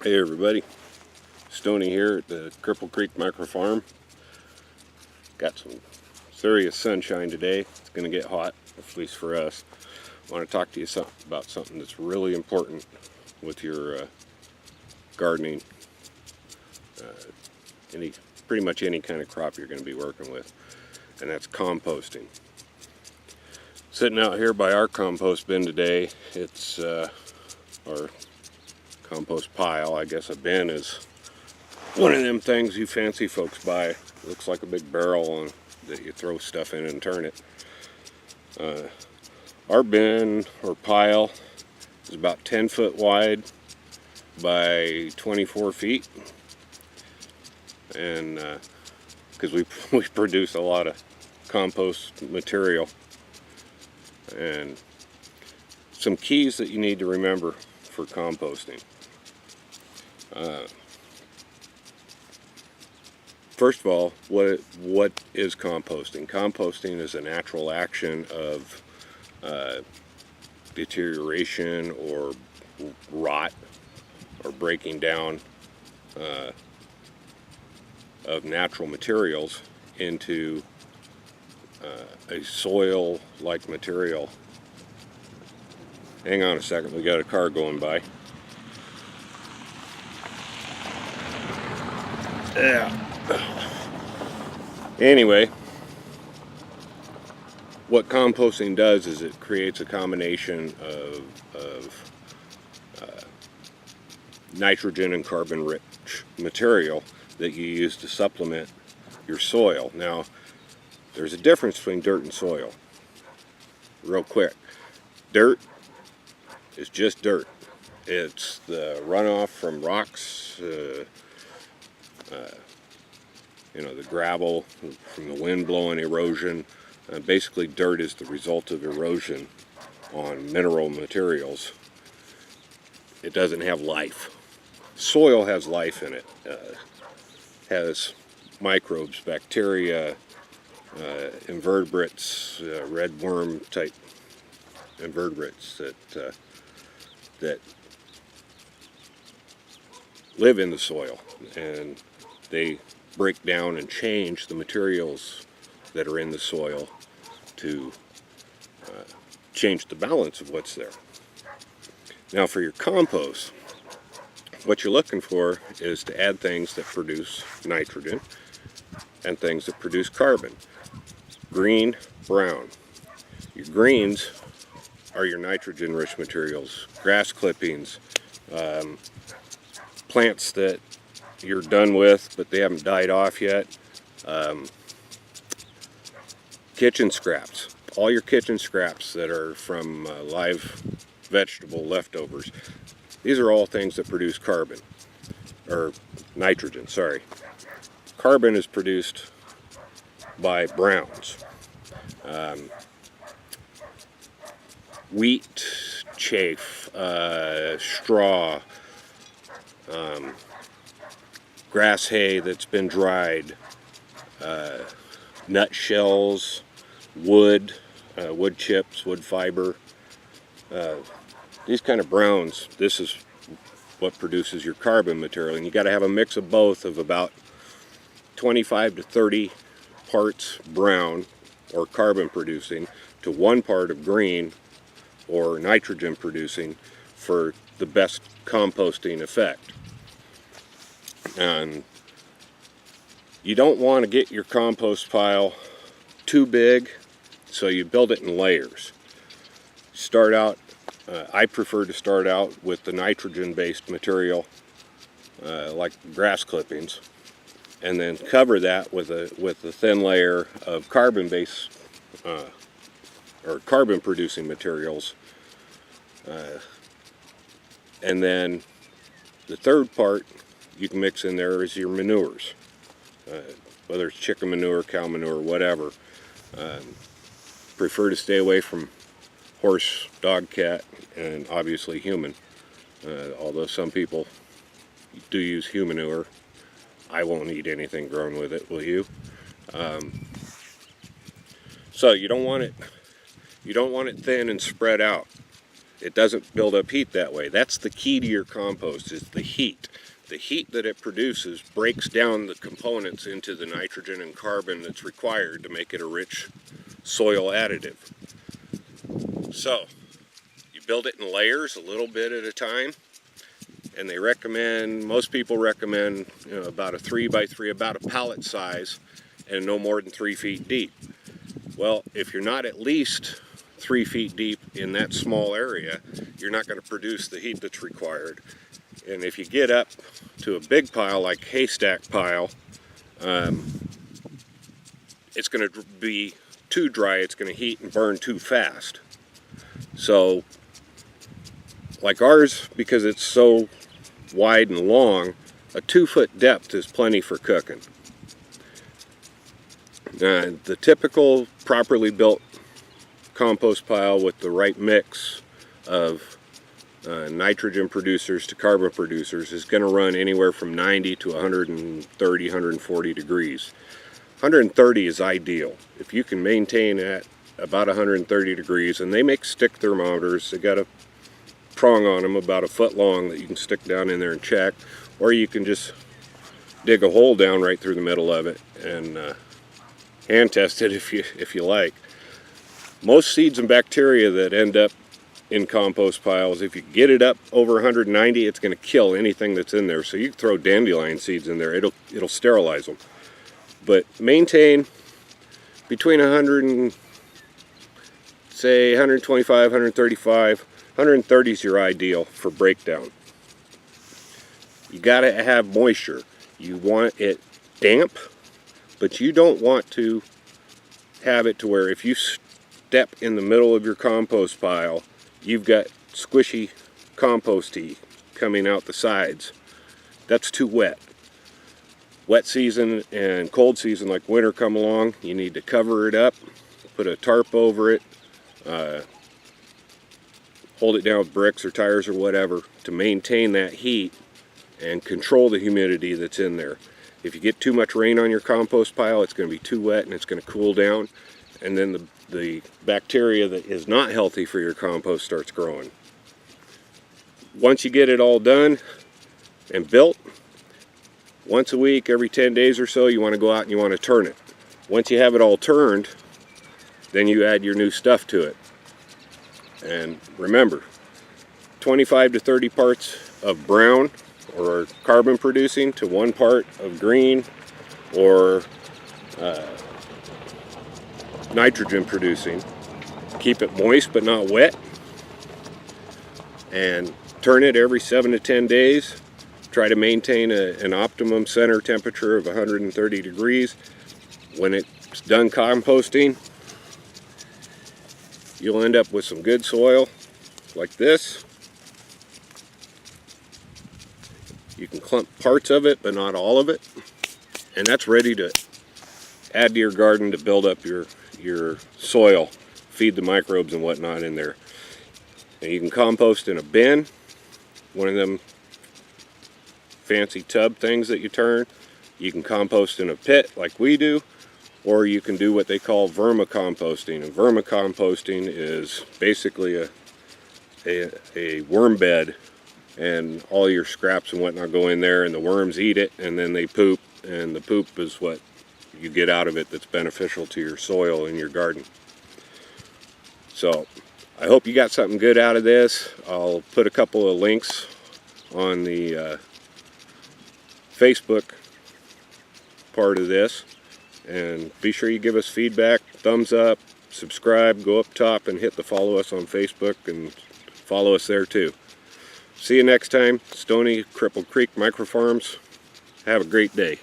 Hey everybody, Stoney here at the Cripple Creek Micro Farm. Got some serious sunshine today. It's going to get hot, at least for us. I want to talk to you about something that's really important with your gardening. Pretty much any kind of crop you're going to be working with, and that's composting. Sitting out here by our compost bin today, it's our compost pile. I guess a bin is one of them things you fancy folks buy. It looks like a big barrel that you throw stuff in and turn it. Our bin or pile is about 10 foot wide by 24 feet, and because we produce a lot of compost material. And some keys that you need to remember for composting. First of all, what is composting? Composting is a natural action of deterioration or rot or breaking down of natural materials into a soil-like material. Hang on a second, we got a car going by. Yeah. Anyway, what composting does is it creates a combination of nitrogen and carbon-rich material that you use to supplement your soil. Now, there's a difference between dirt and soil. Real quick, dirt is just dirt. It's the runoff from rocks, the gravel from the wind blowing erosion. Basically, dirt is the result of erosion on mineral materials. It doesn't have life. Soil has life in it. Has microbes, bacteria, invertebrates, red worm type invertebrates that live in the soil, and they break down and change the materials that are in the soil to change the balance of what's there. Now for your compost, what you're looking for is to add things that produce nitrogen and things that produce carbon. Green, brown. Your greens are your nitrogen-rich materials, grass clippings, plants that you're done with but they haven't died off yet, kitchen scraps, all your kitchen scraps that are from live vegetable leftovers. These are all things that produce carbon, or nitrogen, sorry. Carbon is produced by browns. Wheat, chaff, straw, grass hay that's been dried, nut shells, wood, wood chips, wood fiber. These kind of browns, this is what produces your carbon material, and you got to have a mix of both, of about 25 to 30 parts brown or carbon producing to 1 part of green or nitrogen producing for the best composting effect. And you don't want to get your compost pile too big, so you build it in layers. Start out, I prefer to start out with the nitrogen based material, like grass clippings, and then cover that with a thin layer of carbon based or carbon producing materials, and then the third part you can mix in there is your manures, whether it's chicken manure, cow manure, whatever. Prefer to stay away from horse, dog, cat, and obviously human, although some people do use human manure. I won't eat anything grown with it, will you? So you don't want it thin and spread out. it doesn't build up heat that way. That's the key to your compost, is the heat. The heat that it produces breaks down the components into the nitrogen and carbon that's required to make it a rich soil additive. So, you build it in layers, a little bit at a time, and they recommend, most people recommend, about a 3 by 3, about a pallet size, and no more than 3 feet deep. Well, if you're not at least 3 feet deep in that small area, you're not going to produce the heat that's required. And if you get up to a big pile like haystack pile, it's going to be too dry. It's going to heat and burn too fast. So, like ours, because it's so wide and long, a 2-foot depth is plenty for cooking. The typical properly built compost pile with the right mix of nitrogen producers to carbon producers is going to run anywhere from 90 to 130, 140 degrees. 130 is ideal. If you can maintain at about 130 degrees, and they make stick thermometers, they got a prong on them about a foot long that you can stick down in there and check, or you can just dig a hole down right through the middle of it and hand test it if you like. Most seeds and bacteria that end up in compost piles, if you get it up over 190, it's going to kill anything that's in there. So you can throw dandelion seeds in there, it'll sterilize them. But maintain between 100 and say 125, 135, 130 is your ideal for breakdown. You got to have moisture. You want it damp, but you don't want to have it to where if you step in the middle of your compost pile, you've got squishy composty coming out the sides. That's too wet. Wet season and cold season like winter come along, you need to cover it up, put a tarp over it, hold it down with bricks or tires or whatever to maintain that heat and control the humidity that's in there. If you get too much rain on your compost pile, it's going to be too wet and it's going to cool down, and then the bacteria that is not healthy for your compost starts growing. Once you get it all done and built, once a week, every 10 days or so, you want to go out and you want to turn it. Once you have it all turned, then you add your new stuff to it. And remember, 25 to 30 parts of brown or carbon producing to 1 part of green or nitrogen producing. Keep it moist but not wet, and turn it every 7 to 10 days. Try to maintain an optimum center temperature of 130 degrees. When it's done composting, you'll end up with some good soil like this. You can clump parts of it but not all of it, and that's ready to add to your garden to build up your soil, feed the microbes and whatnot in there. And you can compost in a bin, one of them fancy tub things that you turn. You can compost in a pit like we do, or you can do what they call vermicomposting. And vermicomposting is basically a worm bed, and all your scraps and whatnot go in there and the worms eat it and then they poop, and the poop is what you get out of it that's beneficial to your soil in your garden. So I hope you got something good out of this. I'll put a couple of links on the Facebook part of this, and be sure you give us feedback, thumbs up, subscribe, go up top and hit the follow us on Facebook and follow us there too. See you next time. Stony Cripple Creek Microfarms. Have a great day.